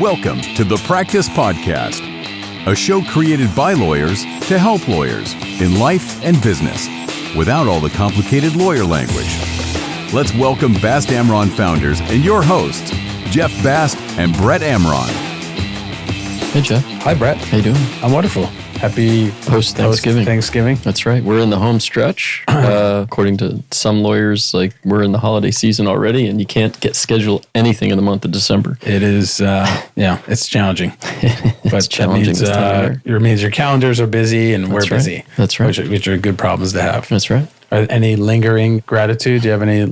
Welcome to the Practice Podcast, a show created by lawyers to help lawyers in life and business without all the complicated lawyer language. Let's welcome Bast Amron founders and your hosts, Jeff Bast and Brett Amron. Hey, Jeff. Hi, Brett. How you doing? I'm wonderful. Happy Post-Thanksgiving. That's right. We're in the home stretch. According to some lawyers, like we're in the holiday season already, and you can't schedule anything in the month of December. It is, it's challenging. It's challenging. It means your calendars are busy and we're busy. That's right. Which are good problems to have. That's right. Any lingering gratitude? Do you have any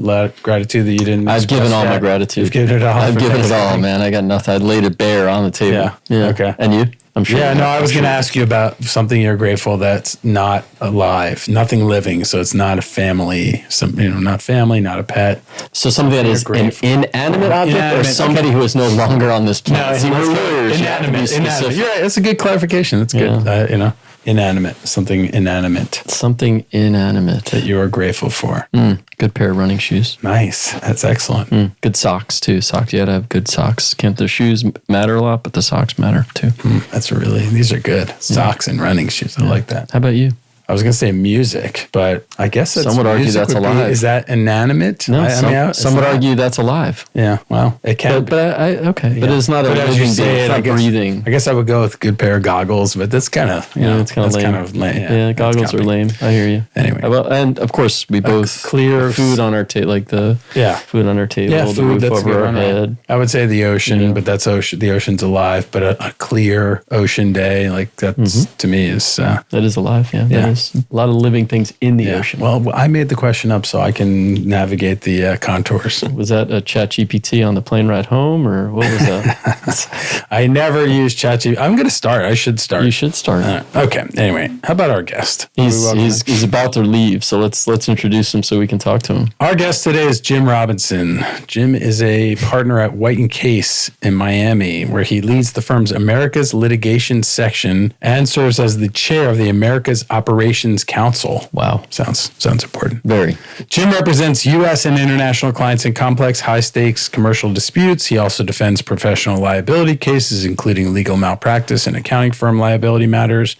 gratitude that you didn't? I've given all my gratitude. You've given it all. I've given it all, man. I got nothing. I laid it bare on the table. Yeah. Okay. And you? I'm sure. Yeah, no, I was going to ask you about something you're grateful that's not alive, nothing living. So it's not a family, not family, not a pet. So something that is an inanimate object or somebody who is no longer on this planet? Inanimate. You're right. That's a good clarification. That's good. Inanimate, something inanimate. Something inanimate. That you are grateful for. Good pair of running shoes. Nice. That's excellent. Good socks, too. You gotta have good socks. The shoes matter a lot, but the socks matter, too. These are good. Socks and running shoes. I like that. How about you? I was going to say music, but I guess some would argue that's alive. Is that inanimate? No, some would argue that's alive. Yeah, well, it can. But it's not a living being. It's not breathing. I guess I would go with a good pair of goggles, but that's kind of it's kind of lame. Yeah, goggles are lame. I hear you. Anyway, and of course we both clear food on our table, like the food on our table, the roof over our head. I would say the ocean, but that's ocean. The ocean's alive, but a clear ocean day, like that's to me is that is alive. Yeah. That is. A lot of living things in the ocean. Well, I made the question up so I can navigate the contours. Was that a ChatGPT on the plane ride home, or what was that? I never use ChatGPT. I'm going to start. I should start. You should start. Okay. Anyway, how about our guest? He's about to leave, so let's introduce him so we can talk to him. Our guest today is Jim Robinson. Jim is a partner at White Case in Miami, where he leads the firm's Americas Litigation Section and serves as the chair of the Americas Operations Council. Wow. Sounds important. Very. Jim represents U.S. and international clients in complex, high-stakes commercial disputes. He also defends professional liability cases, including legal malpractice and accounting firm liability matters.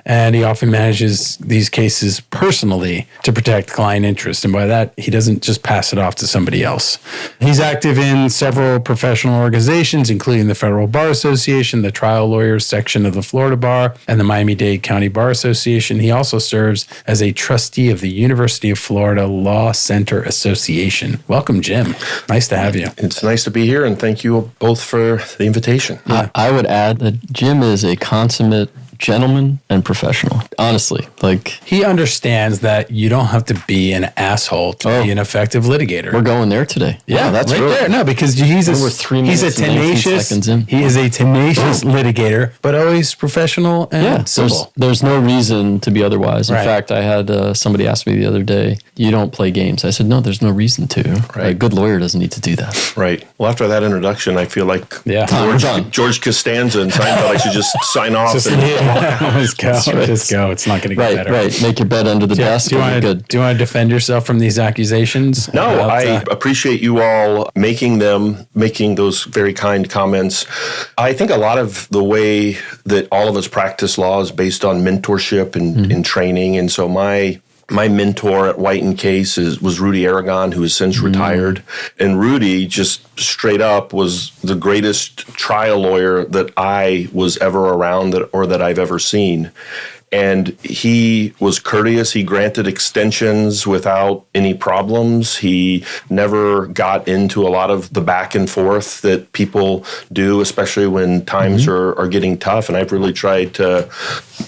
And he often manages these cases personally to protect client interest. And by that, he doesn't just pass it off to somebody else. He's active in several professional organizations, including the Federal Bar Association, the Trial Lawyers Section of the Florida Bar, and the Miami-Dade County Bar Association. He also serves as a trustee of the University of Florida Law Center Association. Welcome, Jim. Nice to have you. It's nice to be here, and thank you both for the invitation. I would add that Jim is a consummate gentleman and professional. Honestly, he understands that you don't have to be an asshole to be an effective litigator. We're going there today. Yeah, that's right there. No, because he's a tenacious litigator, but always professional and civil. There's no reason to be otherwise. In fact, I had somebody ask me the other day, "You don't play games?" I said, "No, there's no reason to." Right. A good lawyer doesn't need to do that. Right. Well, after that introduction, I feel like George Costanza and Seinfeld. I should just sign off. Just go. It's not going to get better. Right. Make your bed under the desk. Do you want to defend yourself from these accusations? No, I appreciate you all making those very kind comments. I think a lot of the way that all of us practice law is based on mentorship and training. And so my mentor at White Case was Rudy Aragon, who has since retired. And Rudy, just straight up, was the greatest trial lawyer that I was ever around or that I've ever seen. And he was courteous. He granted extensions without any problems. He never got into a lot of the back and forth that people do, especially when times are getting tough. And I've really tried to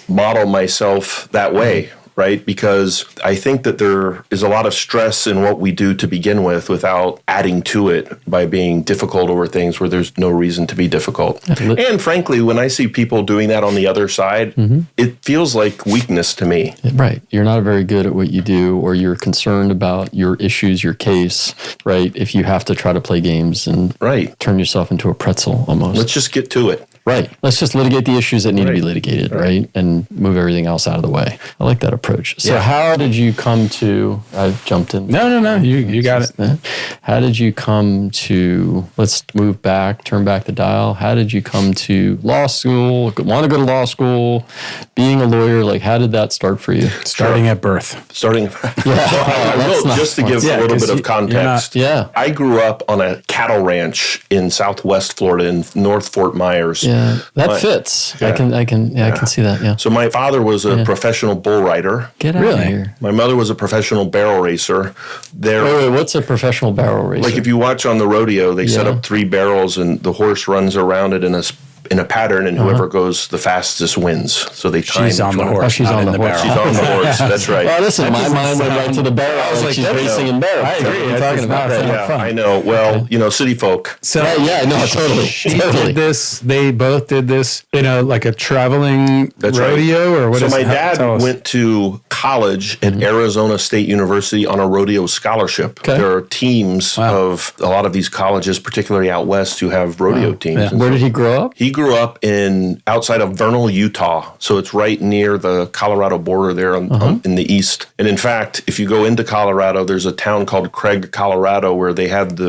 model myself that way. Right? Because I think that there is a lot of stress in what we do to begin with without adding to it by being difficult over things where there's no reason to be difficult. And frankly, when I see people doing that on the other side, it feels like weakness to me. Right. You're not very good at what you do, or you're concerned about your issues, your case, right? If you have to try to play games and turn yourself into a pretzel almost. Let's just get to it. Right. Let's just litigate the issues that need to be litigated, right? And move everything else out of the way. I like that approach. So how did you come to, I've jumped in. No. You got it. How did you come to, let's move back, turn back the dial. How did you come to law school, want to go to law school, being a lawyer? Like, how did that start for you? Starting at birth. I will, just to give a little bit of context. I grew up on a cattle ranch in Southwest Florida in North Fort Myers. Yeah, that fits. I can see that. Yeah. So my father was a professional bull rider. Get out of here. My mother was a professional barrel racer. Wait, what's a professional barrel racer? Like if you watch on the rodeo, they set up 3 barrels and the horse runs around it in a pattern, and whoever goes the fastest wins. So they time. She's on the horse. She's on the horse. She's on the horse. That's right. Well, listen, my mind went right to the barrel. I was like, she's racing in barrel. I agree. We're talking about that. Yeah, I know. Well, city folk. So totally. She did this. They both did this in like a traveling rodeo, or what? So my dad went to college at Arizona State University on a rodeo scholarship. Okay. There are teams of a lot of these colleges, particularly out west, who have rodeo teams. Yeah. Where did he grow up? He grew up outside of Vernal, Utah. So it's right near the Colorado border there in the east. And in fact, if you go into Colorado, there's a town called Craig, Colorado, where they have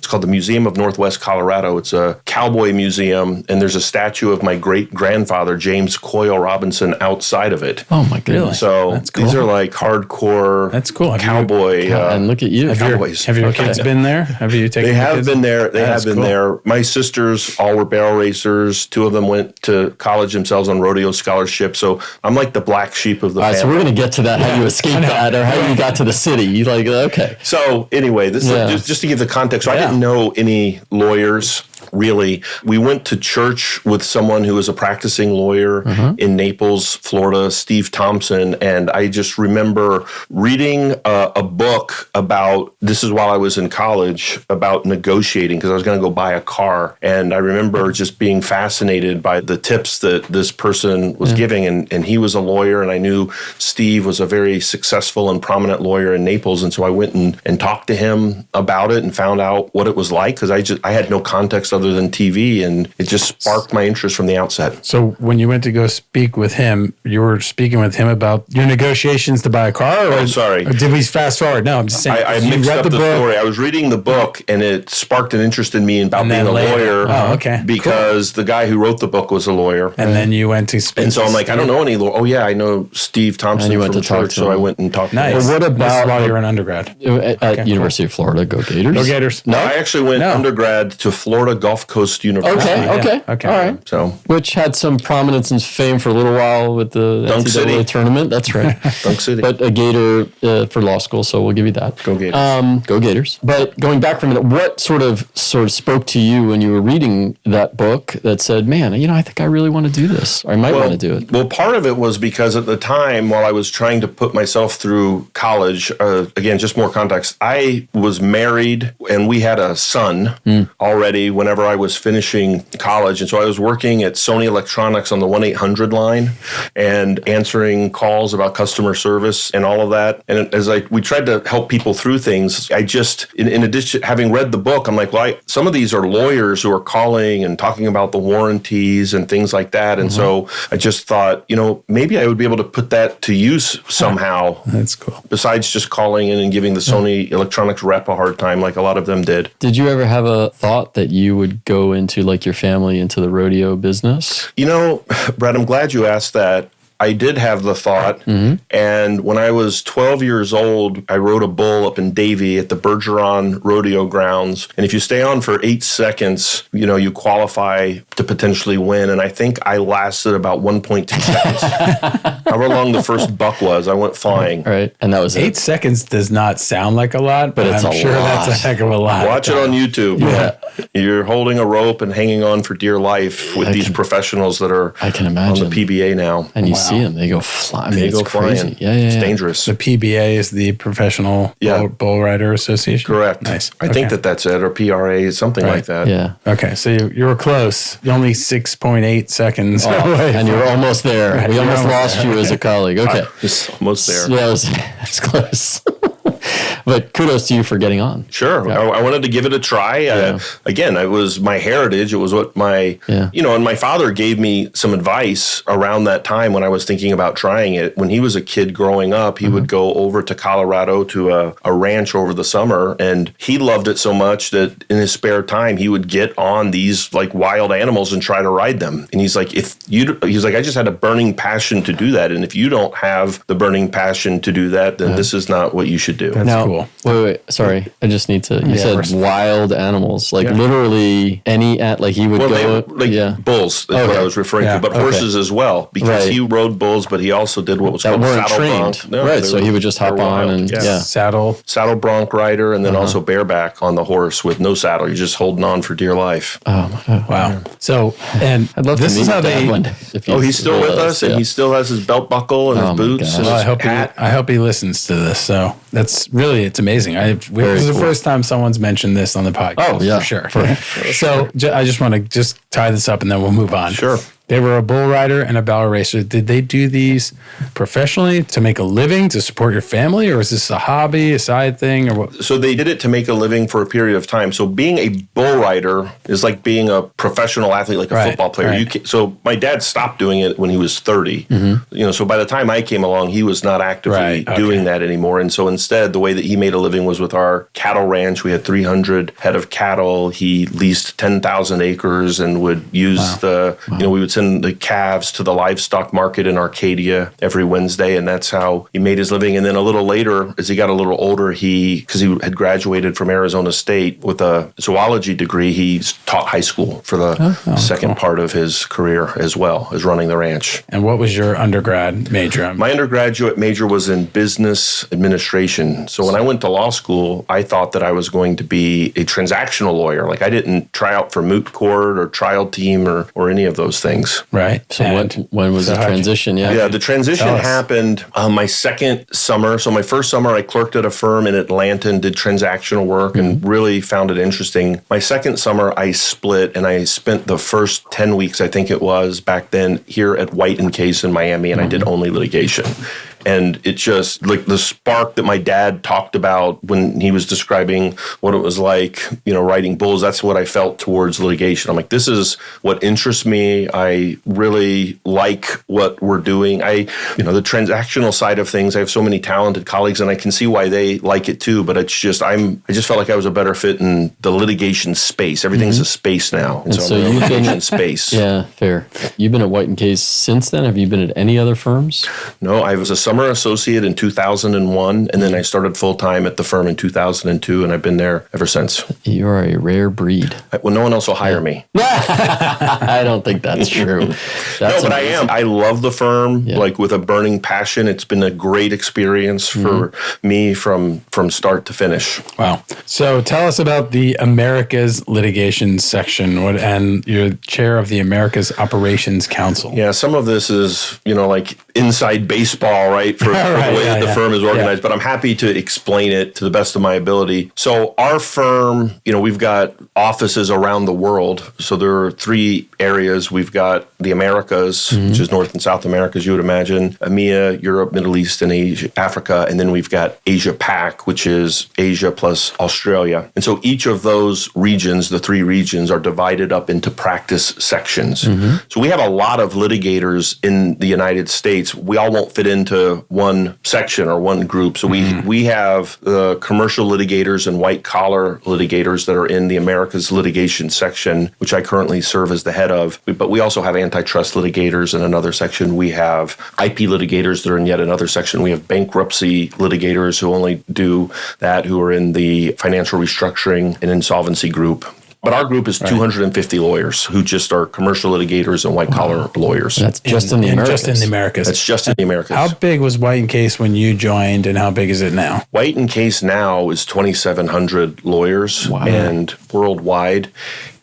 it's called the Museum of Northwest Colorado. It's a cowboy museum, and there's a statue of my great-grandfather, James Coyle Robinson, outside of it. Oh, my goodness. So these are like hardcore cowboy and look at you. Cowboys. Have your kids been there? Have you taken They have been there. They have been cool. there. My sisters all were barrel racers. 2 of them went to college themselves on rodeo scholarship. So I'm like the black sheep of the family. So we're going to get to that, how you escaped that, or how you got to the city. You okay. So anyway, this is just to give the context. So I didn't know any lawyers. Really, we went to church with someone who was a practicing lawyer in Naples, Florida, Steve Thompson, and I just remember reading a book about, this is while I was in college, about negotiating, because I was going to go buy a car, and I remember just being fascinated by the tips that this person was giving, and he was a lawyer, and I knew Steve was a very successful and prominent lawyer in Naples, and so I went and talked to him about it and found out what it was like, because I had no context other than TV, and it just sparked my interest from the outset. So when you went to go speak with him, you were speaking with him about your negotiations to buy a car? Or did we fast forward? No, I'm just saying. I mixed up the story. I was reading the book, and it sparked an interest in me about being a lawyer. Oh, okay. Because the guy who wrote the book was a lawyer. And then you went to speak. And so I'm like, I don't know any lawyer. Oh, yeah, I know Steve Thompson from church, so I went and talked to him. Well, what about while you were an undergrad? At University of Florida, go Gators. Go Gators. No, I actually went undergrad to Florida Gulf Coast University. Okay. All right. So, which had some prominence and fame for a little while with the Dunk NCAA City tournament. That's right. Dunk City. But a Gator for law school, so we'll give you that. Go Gators. Go Gators. But going back for a minute, what sort of spoke to you when you were reading that book that said, man, I think I really want to do this, or I might want to do it? Well, part of it was because at the time, while I was trying to put myself through college, again, just more context, I was married and we had a son already whenever I was finishing college. And so I was working at Sony Electronics on the 1-800 line and answering calls about customer service and all of that. And as we tried to help people through things, I just, in addition, having read the book, I'm like, well, some of these are lawyers who are calling and talking about the warranties and things like that. And so I just thought, maybe I would be able to put that to use somehow. That's cool. Besides just calling in and giving the Sony Electronics rep a hard time like a lot of them did. Did you ever have a thought that you would go into, like your family, into the rodeo business? Brad, I'm glad you asked that. I did have the thought, and when I was 12 years old, I rode a bull up in Davie at the Bergeron Rodeo Grounds, and if you stay on for 8 seconds, you qualify to potentially win, and I think I lasted about 1.2 seconds. However long the first buck was, I went flying. Right, and that was 8 seconds does not sound like a lot, but it's I'm sure lot. that's a heck of a lot. Watch it on YouTube. Yeah. You're holding a rope and hanging on for dear life with these professionals that are I can imagine. on the PBA now. And you see them, they go flying. I mean, it's crazy. Flying. Yeah. It's dangerous. The PBA is the Professional Bull Rider Association? Correct. Nice. I think that's it, or PRA, something like that. Yeah. Okay, so you were close. Only 6.8 seconds away. And you were almost there. Right, we almost almost lost you as a colleague. Okay. Just almost there. Yeah, that's close. But kudos to you for getting on. Sure. Yeah. I wanted to give it a try. Again, it was my heritage. It was what and my father gave me some advice around that time when I was thinking about trying it. When he was a kid growing up, he would go over to Colorado to a ranch over the summer, and he loved it so much that in his spare time, he would get on these like wild animals and try to ride them. And he's like, I just had a burning passion to do that. And if you don't have the burning passion to do that, then this is not what you should do. That's cool. Wait. Sorry. I just need to, you said wild animals, like literally like he would bulls is what I was referring to, but horses as well, because he rode bulls, but he also did what was called saddle bronc. No, so he would just hop on and saddle bronc rider, and then also bareback on the horse with no saddle. You're just holding on for dear life. Oh my God. Wow. So, and I'd love this to is how he's still with us, and he still has his belt buckle and his boots and his hat. I hope he listens to this. So it's amazing. This is the first time someone's mentioned this on the podcast. Oh yeah, for sure. So I just want to tie this up and then we'll move on. Sure. They were a bull rider and a barrel racer. Did they do these professionally to make a living, to support your family, or is this a hobby, a side thing, or what? So they did it to make a living for a period of time. So being a bull rider is like being a professional athlete, like a football player. Right. So my dad stopped doing it when he was 30. So by the time I came along, he was not actively doing that anymore. And so instead, the way that he made a living was with our cattle ranch. We had 300 head of cattle. He leased 10,000 acres and would use we would send the calves to the livestock market in Arcadia every Wednesday, and that's how he made his living. And then a little later, as he got a little older, because he had graduated from Arizona State with a zoology degree, he taught high school for the second part of his career as well as running the ranch. And what was your undergrad major? My undergraduate major was in business administration. So when I went to law school, I thought that I was going to be a transactional lawyer. Like I didn't try out for moot court or trial team or any of those things. Right. So when was the transition? Yeah, the transition happened my second summer. So my first summer, I clerked at a firm in Atlanta and did transactional work and really found it interesting. My second summer, I split and I spent the first 10 weeks, I think it was back then, here at White Case in Miami, and I did only litigation. And it just, like the spark that my dad talked about when he was describing what it was like, riding bulls, that's what I felt towards litigation. I'm like, this is what interests me. I really like what we're doing. The transactional side of things, I have so many talented colleagues and I can see why they like it too. But it's just, I just felt like I was a better fit in the litigation space. Everything's a space now. And so I'm in the litigation space. Yeah, fair. You've been at White Case since then? Have you been at any other firms? No, I was a summer associate in 2001, and then I started full-time at the firm in 2002, and I've been there ever since. You're a rare breed. Well, no one else will hire me. I don't think that's true. But I am. I love the firm, like with a burning passion. It's been a great experience for me from start to finish. Wow. So tell us about the Americas Litigation Section and you're chair of the Americas Operations Council. Yeah, some of this is, like inside baseball, right? For the way the firm is organized, but I'm happy to explain it to the best of my ability. So our firm, we've got offices around the world. So there are three areas. We've got the Americas, which is North and South America, as you would imagine, EMEA, Europe, Middle East, and Asia, Africa. And then we've got Asia Pac, which is Asia plus Australia. And so each of those regions, the three regions, are divided up into practice sections. So we have a lot of litigators in the United States. We all won't fit into one section or one group. So we have the commercial litigators and white collar litigators that are in the Americas Litigation Section, which I currently serve as the head of. But we also have antitrust litigators in another section. We have IP litigators that are in yet another section. We have bankruptcy litigators who only do that, who are in the financial restructuring and insolvency group. But our group is 250 lawyers who just are commercial litigators and white-collar lawyers. That's just in the Americas. Just in the Americas. That's just in the Americas. How big was White & Case when you joined, and how big is it now? White & Case now is 2,700 lawyers and worldwide.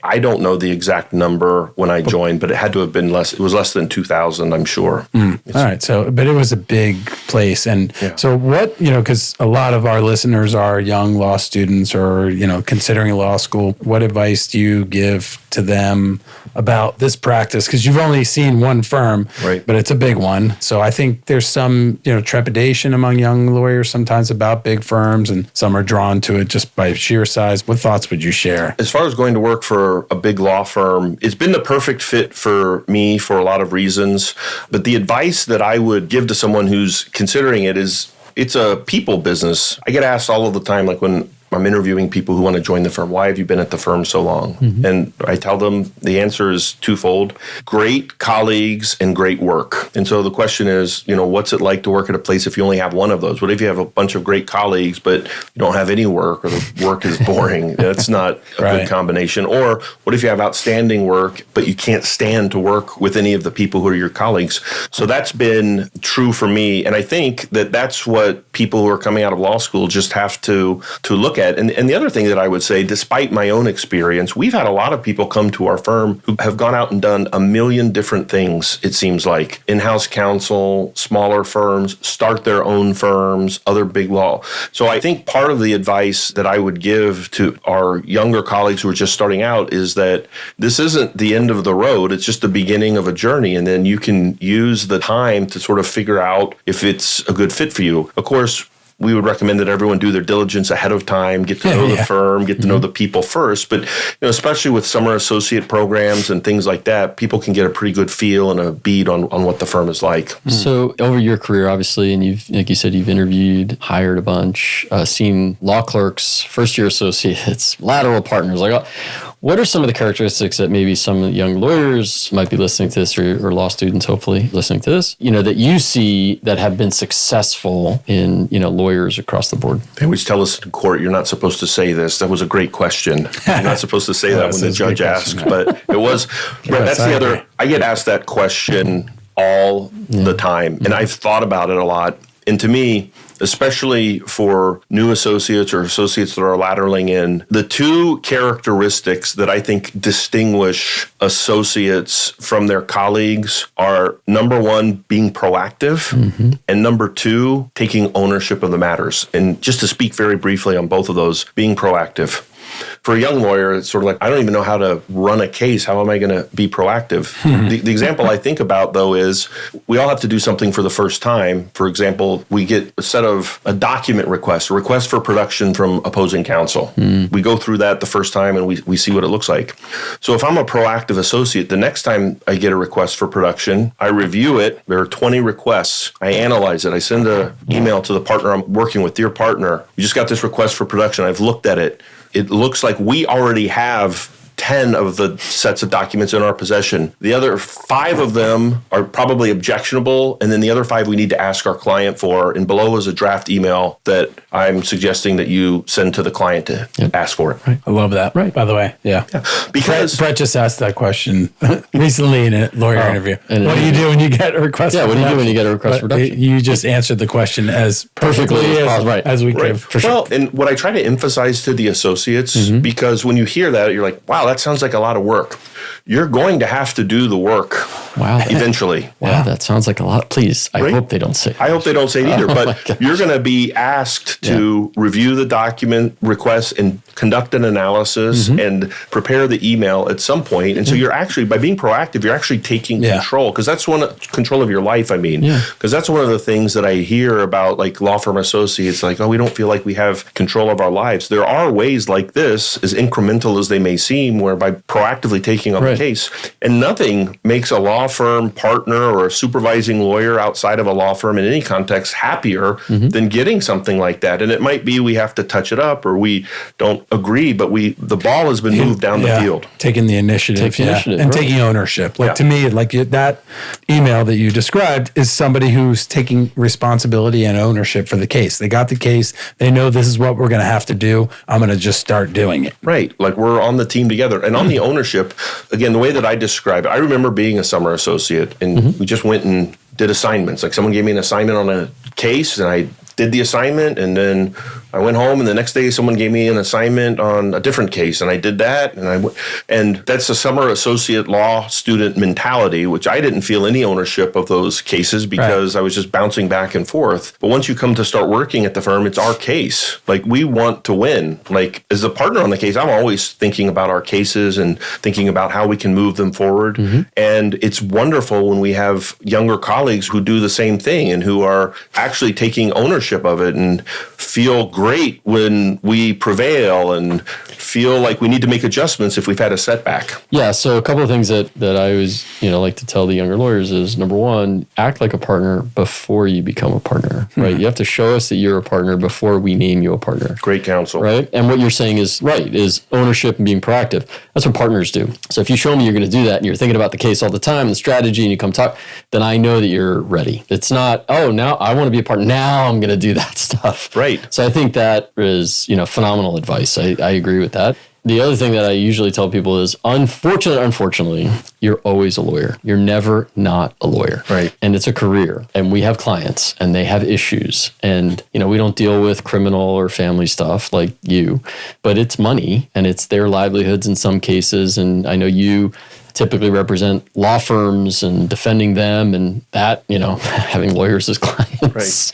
I don't know the exact number when I joined, but it had to have been less. It was less than 2,000, I'm sure. All right. So, but it was a big place. And so what, because a lot of our listeners are young law students or, considering law school, what advice do you give to them about this practice? Because you've only seen one firm, right, but it's a big one. So I think there's some, trepidation among young lawyers sometimes about big firms, and some are drawn to it just by sheer size. What thoughts would you share? As far as going to work for a big law firm, it's been the perfect fit for me for a lot of reasons. But the advice that I would give to someone who's considering it is, it's a people business. I get asked all of the time, like when I'm interviewing people who want to join the firm, why have you been at the firm so long? And I tell them the answer is twofold: great colleagues and great work. And so the question is, what's it like to work at a place if you only have one of those? What if you have a bunch of great colleagues, but you don't have any work, or the work is boring? That's not a good combination. Or what if you have outstanding work, but you can't stand to work with any of the people who are your colleagues? So that's been true for me. And I think that that's what people who are coming out of law school just have to look at. And the other thing that I would say, despite my own experience, we've had a lot of people come to our firm who have gone out and done a million different things, it seems like. In-house counsel, smaller firms, start their own firms, other big law. So I think part of the advice that I would give to our younger colleagues who are just starting out is that this isn't the end of the road. It's just the beginning of a journey. And then you can use the time to sort of figure out if it's a good fit for you. Of course, we would recommend that everyone do their diligence ahead of time, get to know the firm, get to know the people first. But especially with summer associate programs and things like that, people can get a pretty good feel and a bead on what the firm is like. So over your career, obviously, and you've, like you said, you've interviewed, hired a bunch, seen law clerks, first-year associates, lateral partners. What are some of the characteristics that maybe some young lawyers might be listening to this, or law students, hopefully, listening to this, that you see that have been successful in, lawyers across the board? They always tell us in court, you're not supposed to say this. That was a great question. You're not supposed to say that when the judge asks, but it was. Brett, that's the other. I get asked that question all the time, and I've thought about it a lot. And to me, especially for new associates or associates that are lateraling in, the two characteristics that I think distinguish associates from their colleagues are, number one, being proactive, and number two, taking ownership of the matters. And just to speak very briefly on both of those, being proactive. For a young lawyer, it's sort of like, I don't even know how to run a case. How am I going to be proactive? The example I think about, though, is we all have to do something for the first time. For example, we get a set of a document request, a request for production from opposing counsel. We go through that the first time and we see what it looks like. So if I'm a proactive associate, the next time I get a request for production, I review it. There are 20 requests. I analyze it. I send an email to the partner I'm working with. Dear partner, we just got this request for production. I've looked at it. It looks like we already have 10 of the sets of documents in our possession. The other 5 of them are probably objectionable, and then the other 5 we need to ask our client for. And below is a draft email that I'm suggesting that you send to the client to ask for it. Right. I love that. Right. By the way, because Brett just asked that question recently in a lawyer interview. What do you do when you get a request? What do you do when you get a request for production? You just answered the question as perfectly as we could. For sure. And what I try to emphasize to the associates, because when you hear that, you're like, wow, that sounds like a lot of work. You're going to have to do the work eventually. Wow, that sounds like a lot. Please, I hope they don't say it. I hope they don't say it either, but you're going to be asked to review the document requests and conduct an analysis and prepare the email at some point. And so you're actually, by being proactive, you're actually taking control, because that's control of your life, because that's one of the things that I hear about, like, law firm associates, like, oh, we don't feel like we have control of our lives. There are ways like this, as incremental as they may seem, where by proactively taking on the case, and nothing makes a law firm partner or a supervising lawyer outside of a law firm in any context happier than getting something like that. And it might be we have to touch it up, or we don't agree, but the ball has been moved down the field. Taking the initiative, and taking ownership. Like to me, like that email that you described is somebody who's taking responsibility and ownership for the case. They got the case. They know this is what we're going to have to do. I'm going to just start doing it. Right. Like we're on the team together. And on the ownership, again, the way that I describe it, I remember being a summer associate, and we just went and did assignments. Like someone gave me an assignment on a case, and I did the assignment, and then I went home, and the next day someone gave me an assignment on a different case, and I did that, and that's a summer associate law student mentality, which I didn't feel any ownership of those cases because I was just bouncing back and forth. But once you come to start working at the firm, it's our case. Like, we want to win. Like, as a partner on the case, I'm always thinking about our cases and thinking about how we can move them forward. And it's wonderful when we have younger colleagues who do the same thing and who are actually taking ownership of it and feel great when we prevail and feel like we need to make adjustments if we've had a setback. Yeah, so a couple of things that I always, like to tell the younger lawyers is, number one, act like a partner before you become a partner, right? You have to show us that you're a partner before we name you a partner. Great counsel. Right? And what you're saying is right, is ownership and being proactive. That's what partners do. So if you show me you're going to do that and you're thinking about the case all the time, the strategy, and you come talk, then I know that you're ready. It's not, oh, now I want to be a partner. Now I'm going to do that stuff. Right. So I think that is, phenomenal advice. I agree with that. The other thing that I usually tell people is, unfortunately, you're always a lawyer. You're never not a lawyer. Right. And it's a career. And we have clients and they have issues. And, we don't deal with criminal or family stuff like you, but it's money and it's their livelihoods in some cases. And I know you typically represent law firms and defending them, and that, having lawyers as clients,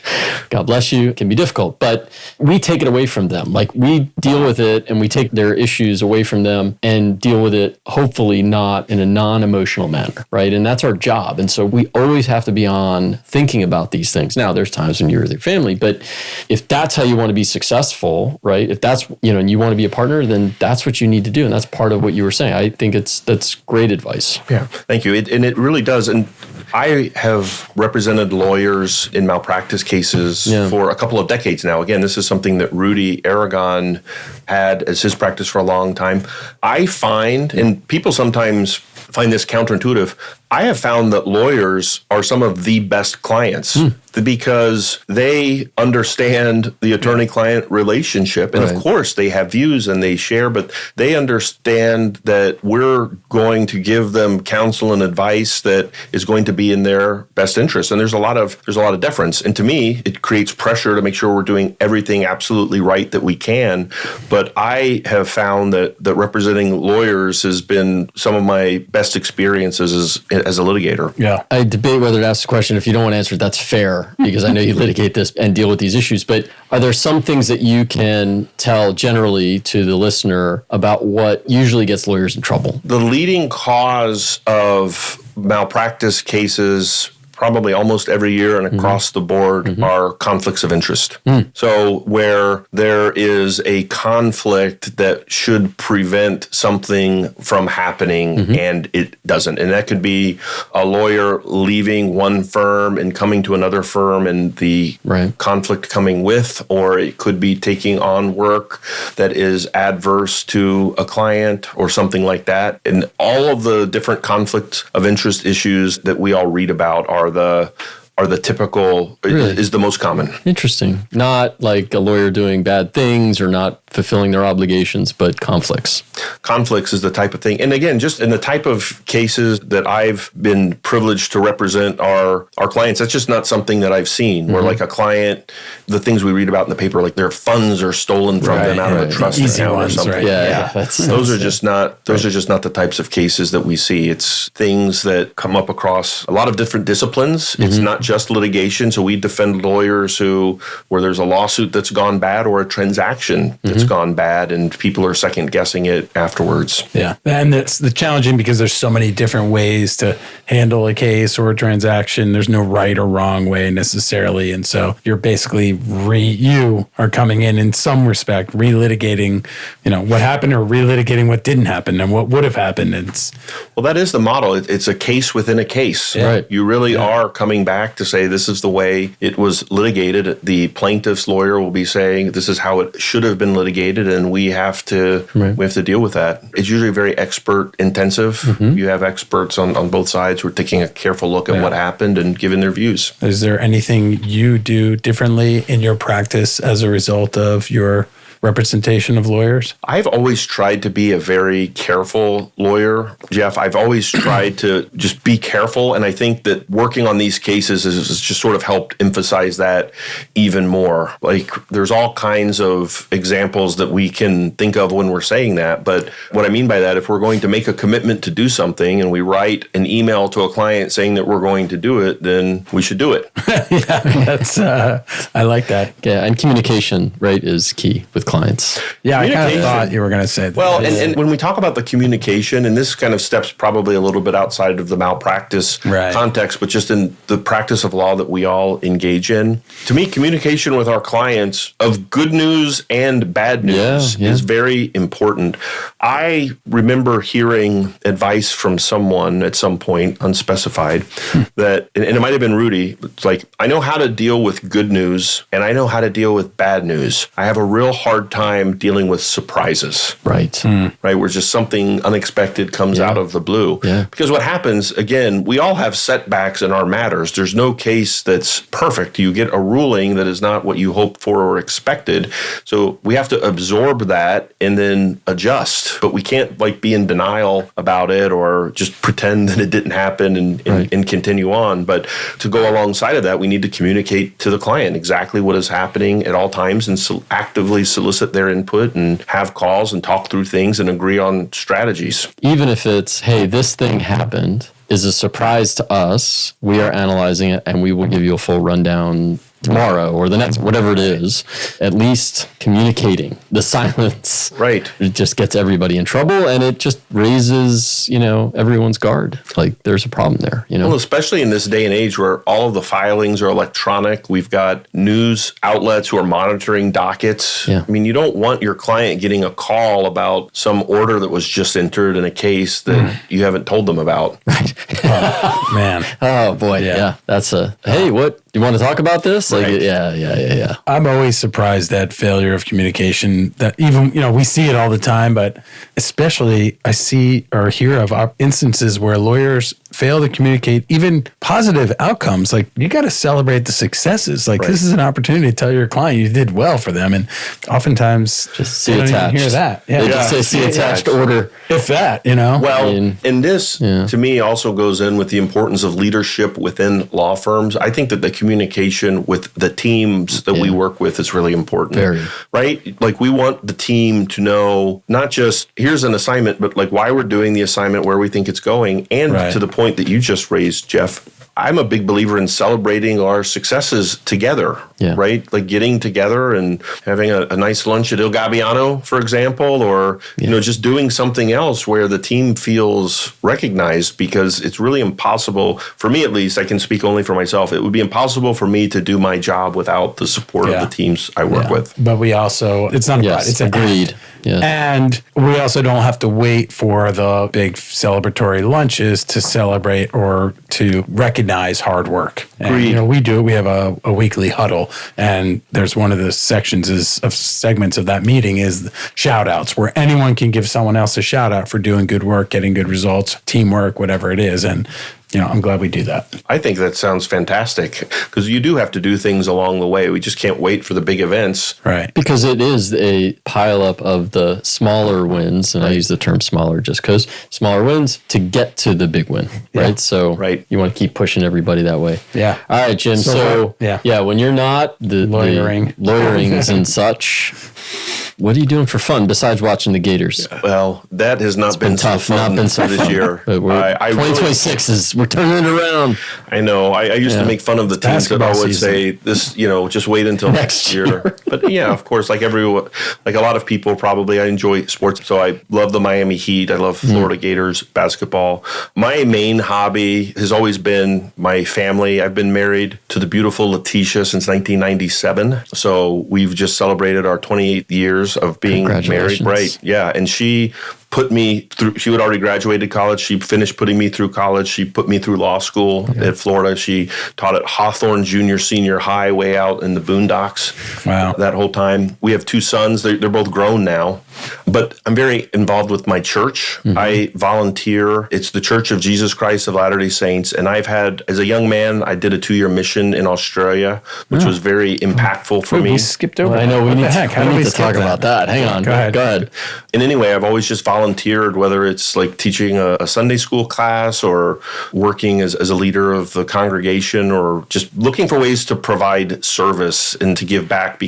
God bless you, can be difficult. But we take it away from them. Like, we deal with it and we take their issues away from them and deal with it, hopefully not in a non-emotional manner, right? And that's our job. And so we always have to be on thinking about these things. Now, there's times when you're with your family, but if that's how you want to be successful, right? If that's, and you want to be a partner, then that's what you need to do. And that's part of what you were saying. I think that's great advice. Yeah, thank you. And it really does. And I have represented lawyers in malpractice cases for a couple of decades now. Again, this is something that Rudy Aragon had as his practice for a long time. I find, and people sometimes find this counterintuitive, I have found that lawyers are some of the best clients because they understand the attorney-client relationship. And of course, they have views and they share, but they understand that we're going to give them counsel and advice that is going to be in their best interest. And there's a lot of deference. And to me, it creates pressure to make sure we're doing everything absolutely right that we can. But I have found that representing lawyers has been some of my best experiences as a litigator. Yeah. I debate whether to ask the question. If you don't want to answer it, that's fair, because I know you litigate this and deal with these issues. But are there some things that you can tell generally to the listener about what usually gets lawyers in trouble? The leading cause of malpractice cases, probably almost every year and across the board, are conflicts of interest. So where there is a conflict that should prevent something from happening and it doesn't. And that could be a lawyer leaving one firm and coming to another firm and the conflict coming with, or it could be taking on work that is adverse to a client or something like that. And all of the different conflicts of interest issues that we all read about are the typical, is the most common. Interesting. Not like a lawyer doing bad things or not fulfilling their obligations, but conflicts. Conflicts is the type of thing. And again, just in the type of cases that I've been privileged to represent our clients, that's just not something that I've seen. Where like a client, the things we read about in the paper, like their funds are stolen from them out of a trust account or something. Those are just not the types of cases that we see. It's things that come up across a lot of different disciplines. It's not just litigation. So we defend lawyers where there's a lawsuit that's gone bad or a transaction that's gone bad and people are second guessing it afterwards. Yeah. And it's the challenging because there's so many different ways to handle a case or a transaction. There's no right or wrong way necessarily. And so you're basically you are coming in some respect, relitigating, what happened or relitigating what didn't happen and what would have happened. Well, that is the model. It's a case within a case. Yeah. Right. You really are coming back to say this is the way it was litigated. The plaintiff's lawyer will be saying this is how it should have been litigated, and we have to deal with that. It's usually very expert intensive. You have experts on both sides who are taking a careful look at what happened and giving their views. Is there anything you do differently in your practice as a result of your representation of lawyers? I've always tried to be a very careful lawyer, Jeff. I've always tried to just be careful. And I think that working on these cases has just sort of helped emphasize that even more. Like, there's all kinds of examples that we can think of when we're saying that. But what I mean by that, if we're going to make a commitment to do something and we write an email to a client saying that we're going to do it, then we should do it. I like that. Yeah, and communication, right, is key with clients. Yeah, I kind of thought you were going to say that. Well, and when we talk about the communication, and this kind of steps probably a little bit outside of the malpractice context, but just in the practice of law that we all engage in, to me, communication with our clients of good news and bad news is very important. I remember hearing advice from someone at some point, unspecified, that, and it might have been Rudy, it's like, I know how to deal with good news and I know how to deal with bad news. I have a real hard time dealing with surprises. Right. Right, where just something unexpected comes out of the blue. Yeah. Because what happens, again, we all have setbacks in our matters. There's no case that's perfect. You get a ruling that is not what you hoped for or expected. So we have to absorb that and then adjust. But we can't be in denial about it or just pretend that it didn't happen and continue on. But to go alongside of that, we need to communicate to the client exactly what is happening at all times and actively solicit their input and have calls and talk through things and agree on strategies. Even if it's, hey, this thing happened, is a surprise to us, we are analyzing it and we will give you a full rundown tomorrow or the next, whatever it is. At least communicating. The silence it just gets everybody in trouble and it just raises, everyone's guard. Like, there's a problem there, Well, especially in this day and age where all of the filings are electronic. We've got news outlets who are monitoring dockets. Yeah. I mean, you don't want your client getting a call about some order that was just entered in a case that you haven't told them about. Right. Oh, man. Oh, boy. Yeah. That's hey, what? Do you want to talk about this? Yeah. I'm always surprised at failure of communication that even, we see it all the time, but especially I see or hear of instances where lawyers fail to communicate even positive outcomes. Like, you got to celebrate the successes. Like, this is an opportunity to tell your client you did well for them. And oftentimes just see they don't attached. even hear that. Yeah. They just say see attached order. If that, Well, and this to me also goes in with the importance of leadership within law firms. I think that the communication with the teams that we work with is really important. Very. Right? Like, we want the team to know not just here's an assignment, but why we're doing the assignment, where we think it's going, and to the point that you just raised, Jeff. I'm a big believer in celebrating our successes together, right? Like getting together and having a nice lunch at Il Gabbiano, for example, or just doing something else where the team feels recognized, because it's really impossible, for me at least, I can speak only for myself, it would be impossible for me to do my job without the support of the teams I work with. But we also, it's not about, it's agreed. Yeah. And we also don't have to wait for the big celebratory lunches to celebrate or to recognize hard work. And, we do. We have a weekly huddle, and there's one of the sections of segments of that meeting is shout outs, where anyone can give someone else a shout out for doing good work, getting good results, teamwork, whatever it is. And I'm glad we do that. I think that sounds fantastic, because you do have to do things along the way. We just can't wait for the big events. Right. Because it is a pileup of the smaller wins, and I use the term smaller just because smaller wins to get to the big win, right? So you want to keep pushing everybody that way. Yeah. All right, Jim. So when you're not the lawyerings and such, what are you doing for fun besides watching the Gators? Well, that has not been tough. So fun. Not been so this fun. year. But 2026 is we're turning it around. I know. I used to make fun of the teams that I would say this. Just wait until next year. But of course, like a lot of people probably, I enjoy sports. So I love the Miami Heat. I love Florida Gators basketball. My main hobby has always been my family. I've been married to the beautiful Letitia since 1997. So we've just celebrated our 28 years of being married. Right. Yeah. And she put me through. She had already graduated college. She finished putting me through college. She put me through law school at Florida. She taught at Hawthorne Junior Senior High way out in the boondocks. Wow. That whole time. We have 2 sons. They're both grown now. But I'm very involved with my church. I volunteer. It's the Church of Jesus Christ of Latter-day Saints. And I've had, as a young man, I did a 2-year mission in Australia, which was very impactful for me. We skipped over. I know we What need the heck? How we did need to skip talk that? about that. Hang on. Go ahead. And anyway, I've always just volunteered, whether it's like teaching a Sunday school class or working as a leader of the congregation or just looking for ways to provide service and to give back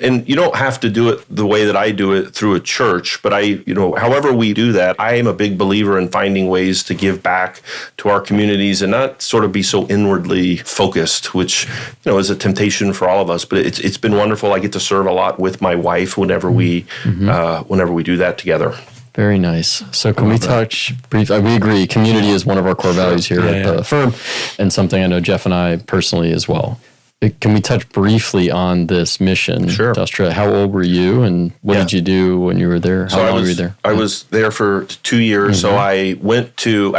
and you don't have to do it the way that I do it through a church, but however we do that, I am a big believer in finding ways to give back to our communities and not sort of be so inwardly focused, which, is a temptation for all of us, but it's been wonderful. I get to serve a lot with my wife whenever we do that together. Very nice. So can we touch briefly? We agree. Community is one of our core values here at the firm, and something I know Jeff and I personally as well. Can we touch briefly on this mission to Australia? How old were you, and what did you do when you were there? How long were you there? I was there for 2 years. So I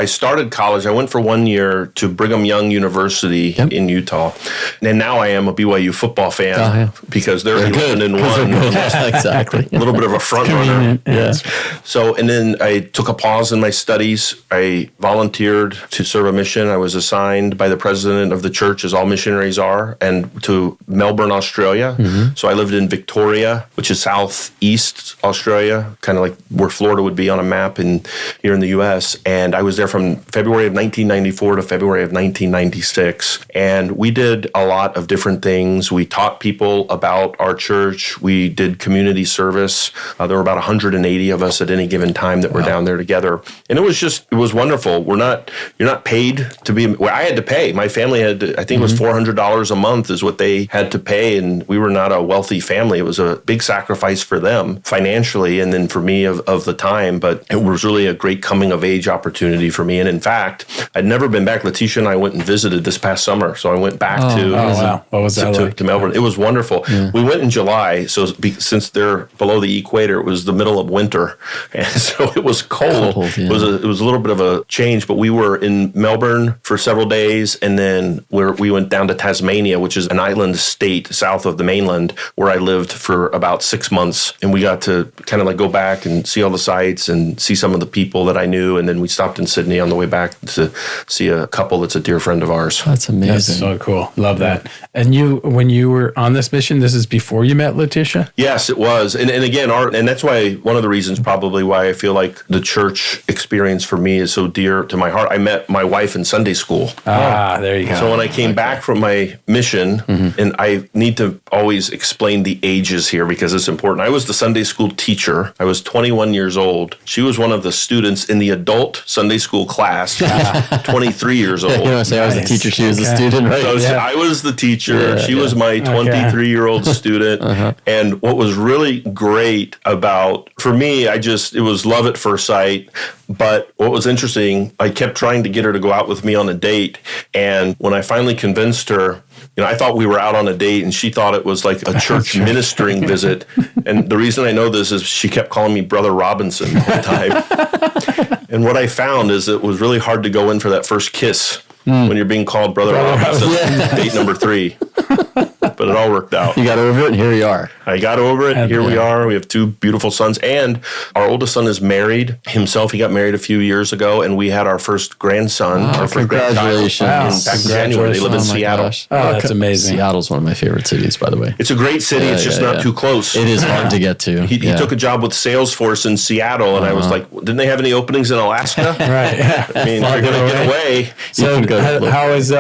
started college. I went for 1 year to Brigham Young University in Utah. And now I am a BYU football fan because they're 11-1. Exactly. A little bit of a front runner. Yeah. So, and then I took a pause in my studies. I volunteered to serve a mission. I was assigned by the president of the church, as all missionaries are, and to Melbourne, Australia. So I lived in Victoria, which is southeast Australia, kind of like where Florida would be on a map here in the U.S. And I was there from February of 1994 to February of 1996. And we did a lot of different things. We taught people about our church. We did community service. There were about 180 of us at any given time that were down there together. And it was wonderful. You're not paid to be, I had to pay. My family had to, I think it was $400 a month is what they had to pay, and we were not a wealthy family. It was a big sacrifice for them financially, and then for me of the time, but it was really a great coming of age opportunity for me. And in fact, I'd never been back. Letitia and I went and visited this past summer, so I went back What was that like? to Melbourne. It was wonderful. We went in July, so since they're below the equator, it was the middle of winter, and so it was cold. It was a little bit of a change, but we were in Melbourne for several days, and then we went down to Tasmania, which is an island state south of the mainland, where I lived for about 6 months. And we got to kind of like go back and see all the sites and see some of the people that I knew. And then we stopped in Sydney on the way back to see a couple that's a dear friend of ours. That's amazing. That's so cool. Love that. And when you were on this mission, this is before you met Letitia? Yes, it was. And again, and that's why one of the reasons probably why I feel like the church experience for me is so dear to my heart. I met my wife in Sunday school. There you go. So when I came back from my mission, and I need to always explain the ages here because it's important. I was the Sunday school teacher. I was 21 years old. She was one of the students in the adult Sunday school class, 23 years old. I was the teacher, she was the student, right? So I was the teacher. She was my 23-year-old student. And what was really great for me, it was love at first sight. But what was interesting, I kept trying to get her to go out with me on a date. And when I finally convinced her, I thought we were out on a date, and she thought it was like a church ministering visit. And the reason I know this is she kept calling me Brother Robinson all the time. And what I found is it was really hard to go in for that first kiss when you're being called Brother Robinson, date number 3. But it all worked out. You got over it, and here you are. I got over it. Here we are. We have 2 beautiful sons. And our oldest son is married himself. He got married a few years ago, and we had our first grandson, our first congratulations. back in January. They live in Seattle. Gosh. Oh, that's amazing. Seattle's one of my favorite cities, by the way. It's a great city. It's just not too close. It is hard to get to. He took a job with Salesforce in Seattle, and I was like, didn't they have any openings in Alaska? Right. I mean, you're going to get away. So how is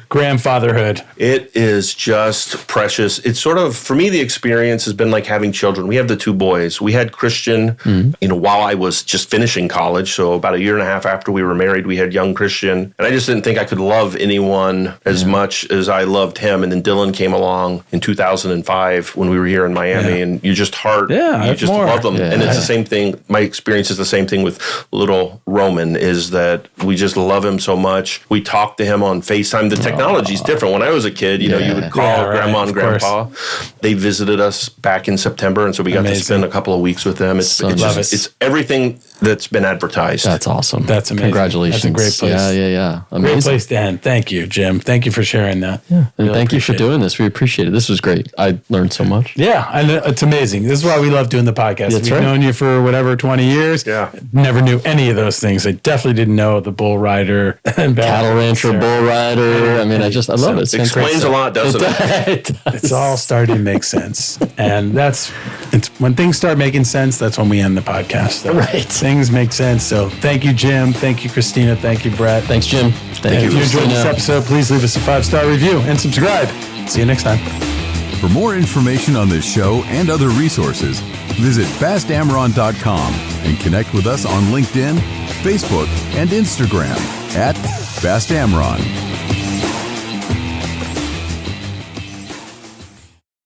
grandfatherhood? It is just precious. It's sort of, for me, the experience has been like having children. We have the 2 boys. We had Christian, while I was just finishing college. So about a year and a half after we were married, we had young Christian. And I just didn't think I could love anyone as much as I loved him. And then Dylan came along in 2005 when we were here in Miami. And you just love them. And it's the same thing. My experience is the same thing with little Roman, is that we just love him so much. We talk to him on FaceTime. The technology's different. When I was a kid, you would call grandma and grandpa. They visited us back in September, and so we got to spend a couple of weeks with them. It's everything that's been advertised. That's awesome. That's amazing. Congratulations. That's a great place. Yeah. Amazing. Great place to end. Thank you, Jim. Thank you for sharing that. Yeah. And Really thank you for appreciate doing this. We appreciate it. This was great. I learned so much. Yeah, and it's amazing. This is why we love doing the podcast. That's We've right. known you for whatever 20 years. Yeah. Never knew any of those things. I definitely didn't know the bull rider and Cattle rancher, bull rider. I mean, I love it. It's Explains a lot, doesn't it? It's all starting to make sense. And it's when things start making sense, that's when we end the podcast. So Right. Things make sense. So thank you, Jim. Thank you, Christina. Thank you, Brett. Thanks, Jim. Thank If you. you enjoyed this Christina. episode, please leave us a 5-star review and subscribe. See you next time. For more information on this show and other resources, visit bastamron.com and connect with us on LinkedIn, Facebook, and Instagram @bastamron.